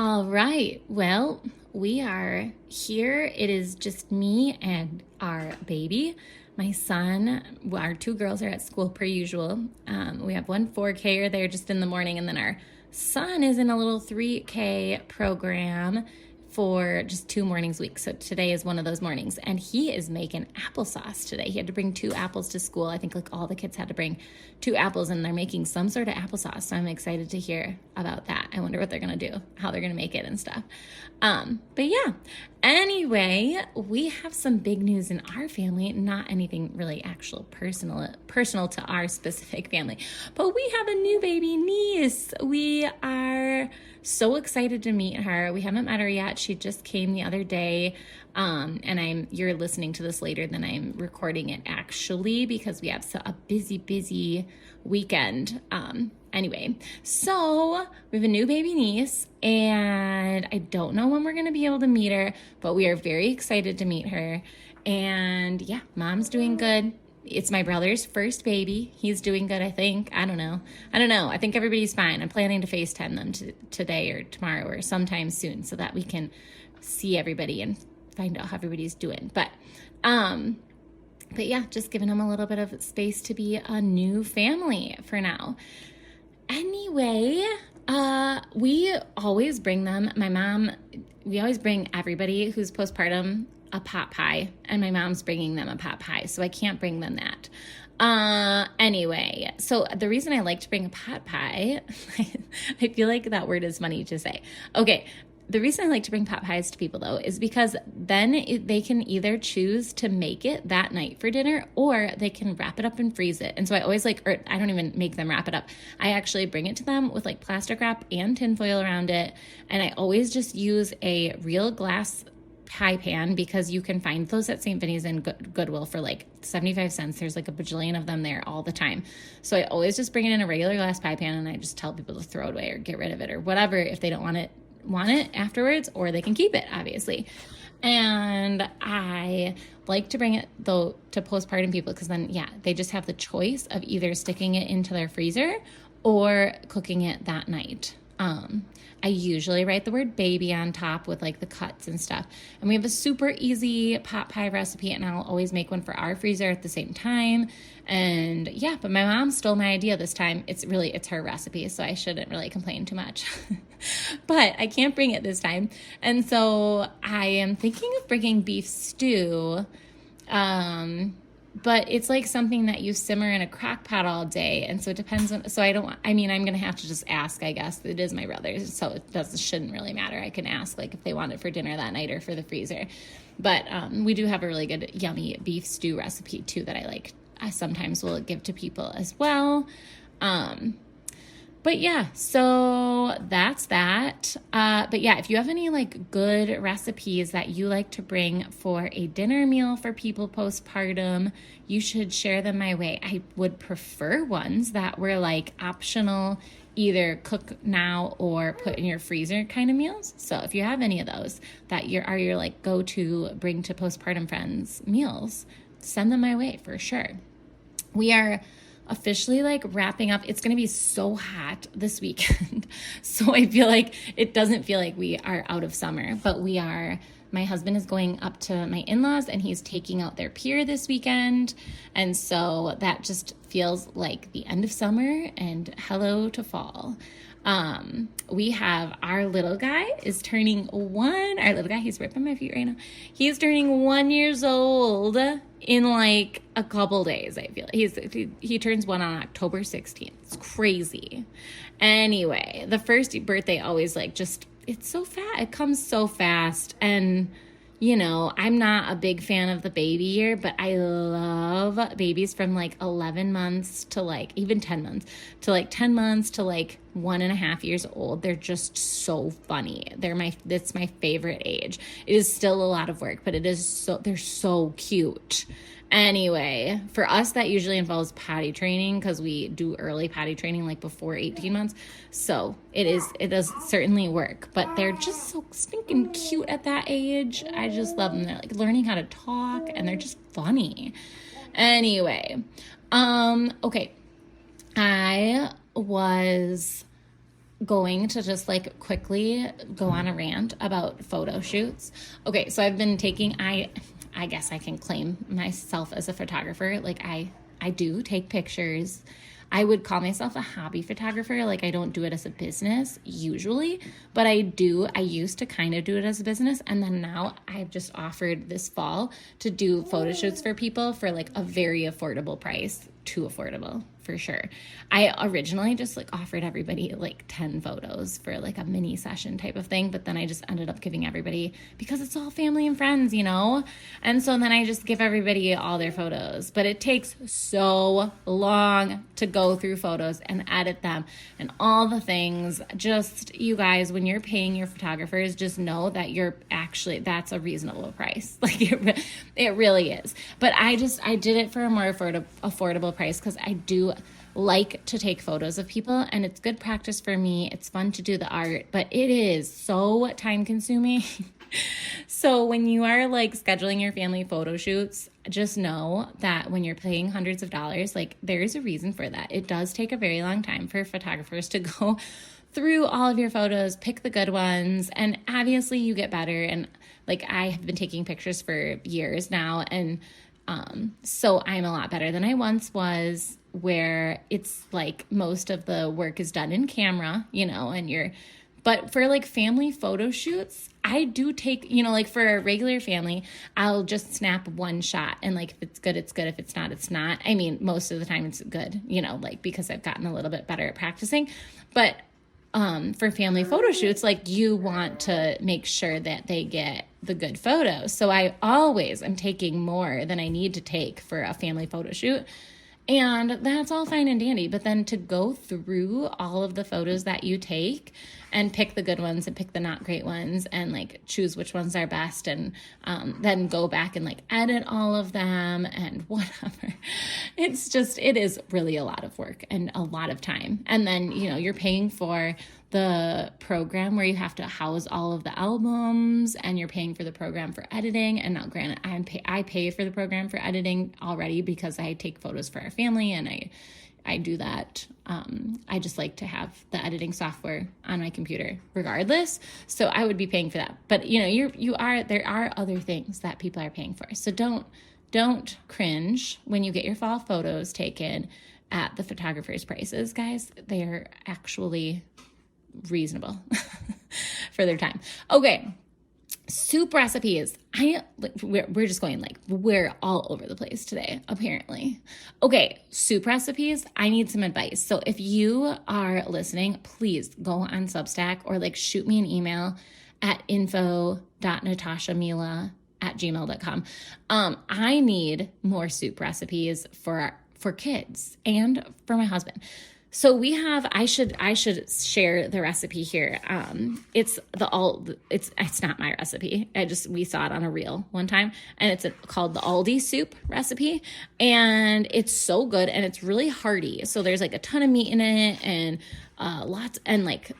All right. Well, we are here. It is just me and our baby. My son, our two girls are at school per usual. We have one 4K there just in the morning, and then our son is in a little 3K program for just 2 mornings a week. So today is one of those mornings, and he is making applesauce today. He had to bring 2 apples to school. I think like all the kids had to bring 2 apples, and they're making some sort of applesauce. So I'm excited to hear about that. I wonder what they're going to do, how they're going to make it and stuff. But yeah, anyway, we have some big news in our family, not anything really actual personal to our specific family, but we have a new baby niece. We are so excited to meet her. We haven't met her yet. She just came the other day. And you're listening to this later than I'm recording it actually, because we have a busy weekend. Anyway, so we have a new baby niece, and I don't know when we're going to be able to meet her, but we are very excited to meet her. And yeah, mom's doing good. It's my brother's first baby. He's doing good, I think. I don't know. I think everybody's fine. I'm planning to FaceTime them today or tomorrow or sometime soon so that we can see everybody and find out how everybody's doing. But yeah, just giving them a little bit of space to be a new family for now. Anyway, we always bring them. We always bring everybody who's postpartum a pot pie, and my mom's bringing them a pot pie, so I can't bring them that. Anyway, so the reason I like to bring a pot pie, I feel like that word is funny to say. Okay, the reason I like to bring pot pies to people, though, is because then they can either choose to make it that night for dinner, or they can wrap it up and freeze it. And so I always I don't even make them wrap it up. I actually bring it to them with like plastic wrap and tinfoil around it. And I always just use a real glass pie pan, because you can find those at St. Vinny's and Goodwill for like 75 cents. There's like a bajillion of them there all the time. So I always just bring it in a regular glass pie pan, and I just tell people to throw it away or get rid of it or whatever if they don't want it afterwards, or they can keep it, obviously. And I like to bring it, though, to postpartum people, because then, yeah, they just have the choice of either sticking it into their freezer or cooking it that night. I usually write the word baby on top with like the cuts and stuff. And we have a super easy pot pie recipe, and I'll always make one for our freezer at the same time. And yeah, but my mom stole my idea this time. It's her recipe, so I shouldn't really complain too much. But I can't bring it this time. And so I am thinking of bringing beef stew. But it's like something that you simmer in a crock pot all day. And so it depends on, I'm going to have to just ask, I guess. It is my brother's, so shouldn't really matter. I can ask like if they want it for dinner that night or for the freezer. But we do have a really good, yummy beef stew recipe too that I like. I sometimes will give to people as well. But yeah, so that's that. But yeah, if you have any like good recipes that you like to bring for a dinner meal for people postpartum, you should share them my way. I would prefer ones that were like optional, either cook now or put in your freezer kind of meals. So if you have any of those that are your like go-to bring to postpartum friends meals, send them my way for sure. We are officially like wrapping up. It's going to be so hot this weekend. So I feel like it doesn't feel like we are out of summer, but we are. My husband is going up to my in-laws, and he's taking out their pier this weekend. And so that just feels like the end of summer and hello to fall. We have our little guy is turning 1. Our little guy, he's ripping my feet right now. He's turning 1 years old in like a couple days. I feel he turns 1 on October 16th. It's crazy. Anyway, the first birthday always it's so fast. It comes so fast. And you know, I'm not a big fan of the baby year, but I love babies from like 11 months to like even 10 months to like 10 months to like 1.5 years old. They're just so funny. It's my favorite age. It is still a lot of work, but they're so cute. Anyway, for us, that usually involves potty training because we do early potty training like before 18 months. So it does certainly work, but they're just so stinking cute at that age. I just love them. They're like learning how to talk and they're just funny. Anyway, okay. I was going to just like quickly go on a rant about photo shoots. Okay, so I've been taking, I guess I can claim myself as a photographer. Like I do take pictures. I would call myself a hobby photographer. Like I don't do it as a business usually, but I used to kind of do it as a business. And then now I've just offered this fall to do photo shoots for people for like a very affordable price, too affordable for sure. I originally just like offered everybody like 10 photos for like a mini session type of thing, but then I just ended up giving everybody, because it's all family and friends, you know? And so then I just give everybody all their photos, but it takes so long to go through photos and edit them and all the things. Just, you guys, when you're paying your photographers, just know that that's a reasonable price. Like it really is. But I did it for a more affordable price because I do like to take photos of people, and it's good practice for me. It's fun to do the art, but it is so time consuming. So when you are like scheduling your family photo shoots, just know that when you're paying hundreds of dollars, like there is a reason for that. It does take a very long time for photographers to go through all of your photos, pick the good ones, and obviously you get better. And like I have been taking pictures for years now, and so I'm a lot better than I once was, where it's like most of the work is done in camera, you know, but for like family photo shoots, I do take, you know, like for a regular family, I'll just snap one shot, and like if it's good, it's good. If it's not, it's not. I mean, most of the time it's good, you know, like because I've gotten a little bit better at practicing. But for family photo shoots, like you want to make sure that they get the good photos. So I always am taking more than I need to take for a family photo shoot. And that's all fine and dandy. But then to go through all of the photos that you take and pick the good ones and pick the not great ones and like choose which ones are best, and then go back and like edit all of them and whatever. It is really a lot of work and a lot of time. And then, you know, you're paying for the program where you have to house all of the albums, and you're paying for the program for editing. And now granted, I pay for the program for editing already because I take photos for our family, and I do that. I just like to have the editing software on my computer regardless. So I would be paying for that. But you know, there are other things that people are paying for. So don't cringe when you get your fall photos taken at the photographer's prices, guys. They are actually reasonable for their time. Okay. Soup recipes. We're just going like, we're all over the place today, apparently. Okay, soup recipes. I need some advice. So if you are listening, please go on Substack or like shoot me an email at info.natashamila@gmail.com. I need more soup recipes for kids and for my husband. So we have, I should share the recipe here. It's not my recipe. We saw it on a reel one time, and it's called the Aldi soup recipe, and it's so good, and it's really hearty. So there's like a ton of meat in it, and lots, and like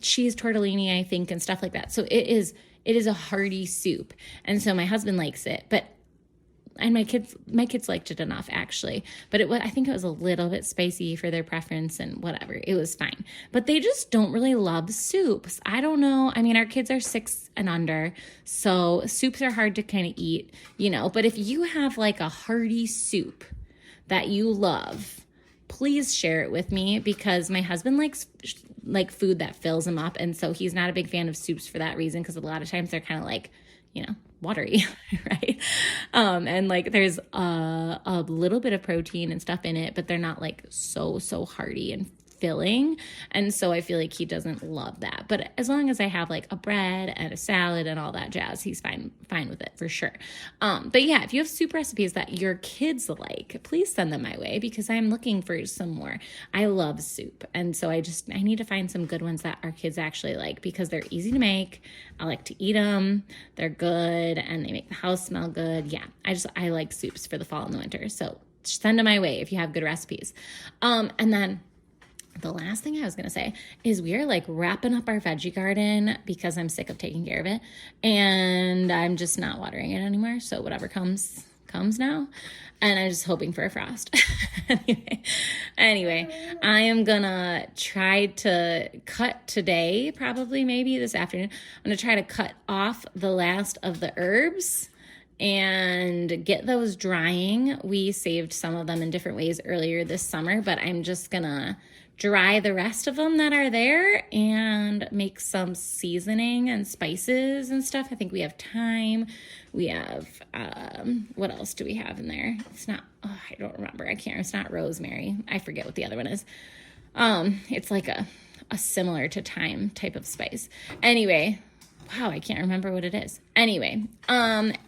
cheese tortellini, I think, and stuff like that. So it is a hearty soup. And so my husband likes it, and my kids liked it enough, actually. But I think it was a little bit spicy for their preference, and whatever. It was fine. But they just don't really love soups. I don't know. I mean, our kids are 6 and under, so soups are hard to kind of eat, you know. But if you have like a hearty soup that you love, please share it with me, because my husband likes like food that fills him up. And so he's not a big fan of soups for that reason, because a lot of times they're kind of like, you know, watery, right? And like there's a little bit of protein and stuff in it, but they're not like so hearty and filling. And so I feel like he doesn't love that. But as long as I have like a bread and a salad and all that jazz, he's fine with it for sure. But yeah, if you have soup recipes that your kids like, please send them my way, because I'm looking for some more. I love soup. And so I need to find some good ones that our kids actually like, because they're easy to make. I like to eat them. They're good, and they make the house smell good. Yeah, I like soups for the fall and the winter. So send them my way if you have good recipes. And then the last thing I was going to say is we are like wrapping up our veggie garden, because I'm sick of taking care of it, and I'm just not watering it anymore. So whatever comes comes now. And I'm just hoping for a frost. Anyway, I am gonna try to cut today, probably maybe this afternoon. I'm gonna try to cut off the last of the herbs and get those drying. We saved some of them in different ways earlier this summer, but I'm just gonna dry the rest of them that are there and make some seasoning and spices and stuff. I think we have thyme. We have, what else do we have in there? It's not, I don't remember. It's not rosemary. I forget what the other one is. It's like a similar to thyme type of spice. Anyway, wow, I can't remember what it is. Anyway,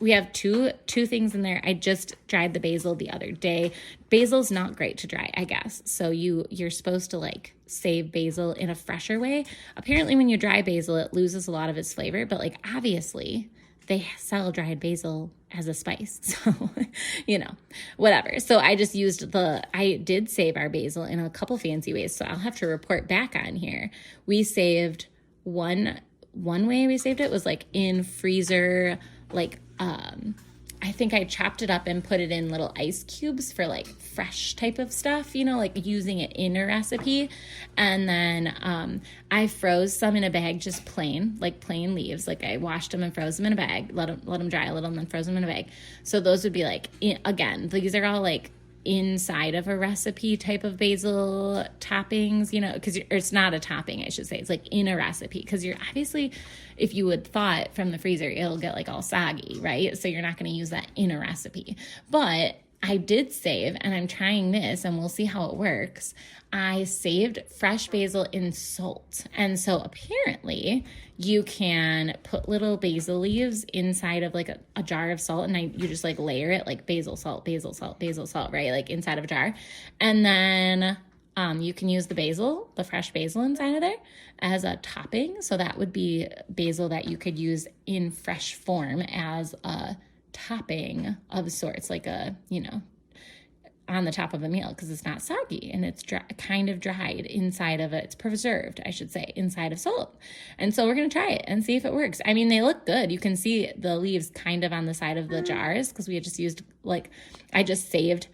we have two things in there. I just dried the basil the other day. Basil's not great to dry, I guess. So you're supposed to like save basil in a fresher way. Apparently when you dry basil, it loses a lot of its flavor, but like obviously they sell dried basil as a spice. So, whatever. So I just I did save our basil in a couple fancy ways. So I'll have to report back on here. We saved one way we saved it was like in freezer, like, I think I chopped it up and put it in little ice cubes for like fresh type of stuff, like using it in a recipe. And then I froze some in a bag, just plain leaves. Like I washed them and froze them in a bag, let them dry a little and then froze them in a bag. So those would be like, again, these are all like inside of a recipe type of basil toppings, because it's not a topping, I should say. It's like in a recipe, because you're obviously, if you would thaw it from the freezer, it'll get like all soggy, right? So you're not going to use that in a recipe. But I did save, and I'm trying this, and we'll see how it works. I saved fresh basil in salt. And so apparently you can put little basil leaves inside of like a jar of salt, and you just like layer it like basil salt, right? Like inside of a jar. And then you can use the fresh basil inside of there as a topping. So that would be basil that you could use in fresh form as a topping of sorts, like on the top of a meal, because it's not soggy and it's kind of dried inside of it. It's preserved, I should say, inside of salt. And so we're going to try it and see if it works. I mean, they look good. You can see the leaves kind of on the side of the jars, because we had just used I just saved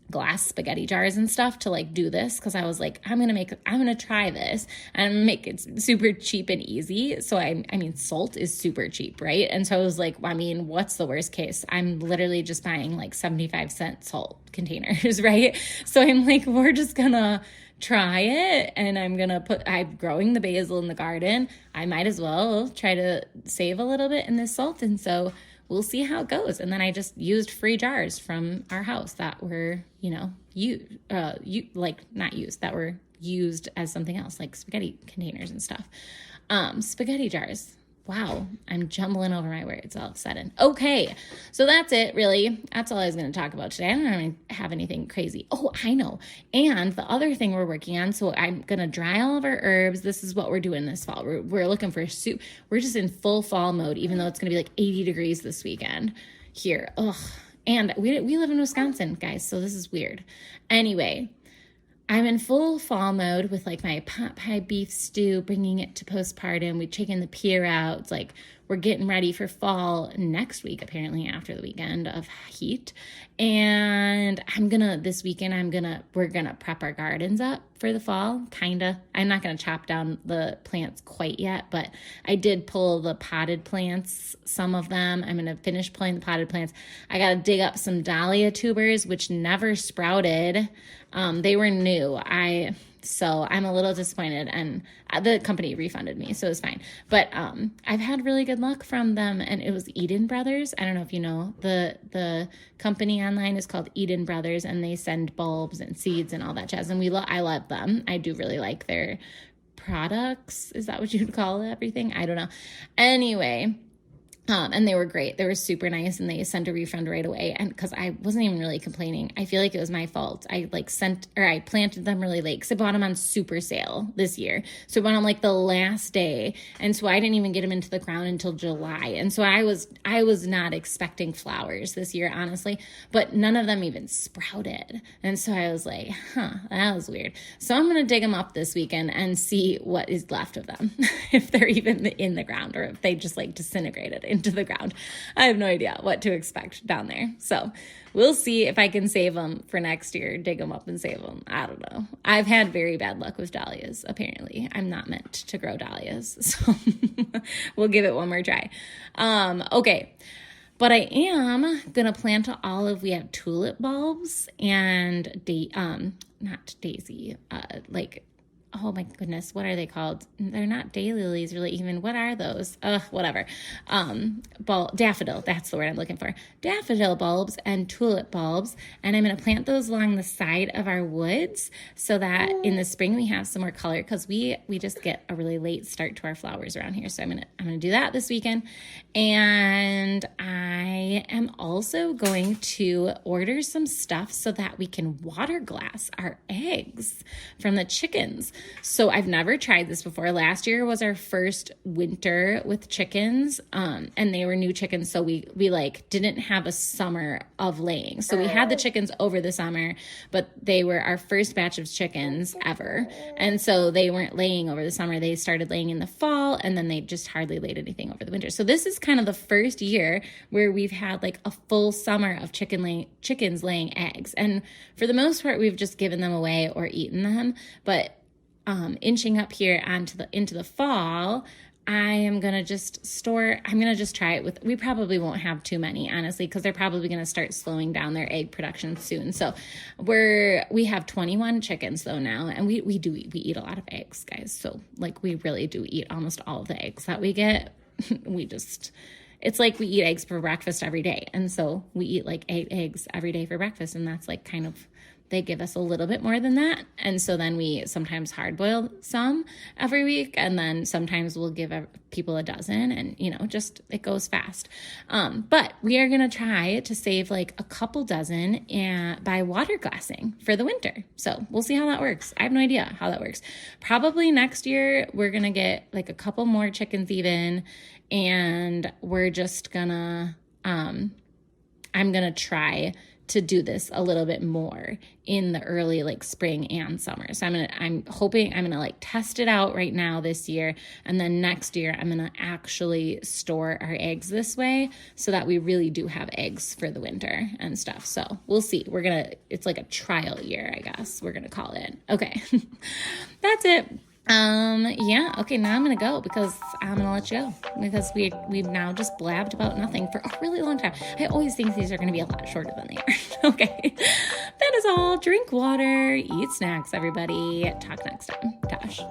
glass spaghetti jars and stuff to like do this, because I was like, I'm gonna try this and make it super cheap and easy. So I mean salt is super cheap, right? And so I was like, what's the worst case? I'm literally just buying like 75-cent salt containers, right? So I'm like, we're just gonna try it, and I'm growing the basil in the garden. I might as well try to save a little bit in this salt, and so we'll see how it goes. And then I just used free jars from our house that were, that were used as something else, like spaghetti containers and stuff. Spaghetti jars. Wow, I'm jumbling over my words all of a sudden. Okay, so that's it, really. That's all I was going to talk about today. I don't have anything crazy. Oh, I know. And the other thing we're working on, so I'm going to dry all of our herbs. This is what we're doing this fall. We're looking for soup. We're just in full fall mode, even though it's going to be like 80 degrees this weekend here. Ugh. And we live in Wisconsin, guys, so this is weird. Anyway, I'm in full fall mode with like my pot pie beef stew, bringing it to postpartum. We've taken the pier out. It's like we're getting ready for fall next week, apparently after the weekend of heat. And this weekend, we're gonna prep our gardens up for the fall, kinda. I'm not gonna chop down the plants quite yet, but I did pull the potted plants, some of them. I'm gonna finish pulling the potted plants. I gotta dig up some dahlia tubers, which never sprouted. They were new. So I'm a little disappointed, and the company refunded me, so it was fine. But I've had really good luck from them, and it was Eden Brothers. I don't know if you know, the company online is called Eden Brothers, and they send bulbs and seeds and all that jazz, and I love them. I do really like their products. Is that what you'd call everything? I don't know. Anyway, and they were great. They were super nice, and they sent a refund right away. And because I wasn't even really complaining, I feel like it was my fault. I planted them really late, because I bought them on super sale this year. So I bought them like the last day, and so I didn't even get them into the ground until July. And so I was not expecting flowers this year, honestly, but none of them even sprouted. And so I was like, that was weird. So I'm gonna dig them up this weekend and see what is left of them, if they're even in the ground or if they just like disintegrated. into the ground. I have no idea what to expect down there. So we'll see if I can save them for next year, dig them up and save them. I don't know. I've had very bad luck with dahlias, apparently. I'm not meant to grow dahlias, so we'll give it one more try. Okay. But I am going to plant an olive. We have tulip bulbs and, not daisy, oh my goodness, what are they called? They're not daylilies really even. What are those? Whatever. Daffodil, that's the word I'm looking for. Daffodil bulbs and tulip bulbs. And I'm going to plant those along the side of our woods so that in the spring we have some more color, because we just get a really late start to our flowers around here. So I'm going to do that this weekend. And I am also going to order some stuff so that we can water glass our eggs from the chickens. So I've never tried this before. Last year was our first winter with chickens, and they were new chickens. So we didn't have a summer of laying. So we had the chickens over the summer, but they were our first batch of chickens ever. And so they weren't laying over the summer. They started laying in the fall, and then they just hardly laid anything over the winter. So this is kind of the first year where we've had like a full summer of chickens laying eggs. And for the most part, we've just given them away or eaten them. But inching up here into the fall, I'm going to just try it with, we probably won't have too many, honestly, because they're probably going to start slowing down their egg production soon. So we have 21 chickens though now, and we eat a lot of eggs, guys. So like we really do eat almost all of the eggs that we get. It's like we eat eggs for breakfast every day. And so we eat like 8 eggs every day for breakfast. And that's like kind of, they give us a little bit more than that. And so then we sometimes hard boil some every week. And then sometimes we'll give people a dozen, and, just it goes fast. But we are going to try to save like a couple dozen by water glassing for the winter. So we'll see how that works. I have no idea how that works. Probably next year, we're going to get like a couple more chickens even. And we're just gonna, I'm gonna try to do this a little bit more in the early like spring and summer. So I'm hoping I'm gonna like test it out right now this year. And then next year I'm gonna actually store our eggs this way so that we really do have eggs for the winter and stuff. So we'll see. It's like a trial year, I guess we're gonna call it. Okay. That's it. Yeah, okay, now I'm gonna go because I'm gonna let you go because we've now just blabbed about nothing for a really long time. I always think these are gonna be a lot shorter than they are. Okay, that is all. Drink water, eat snacks, everybody. Talk next time. Tosh.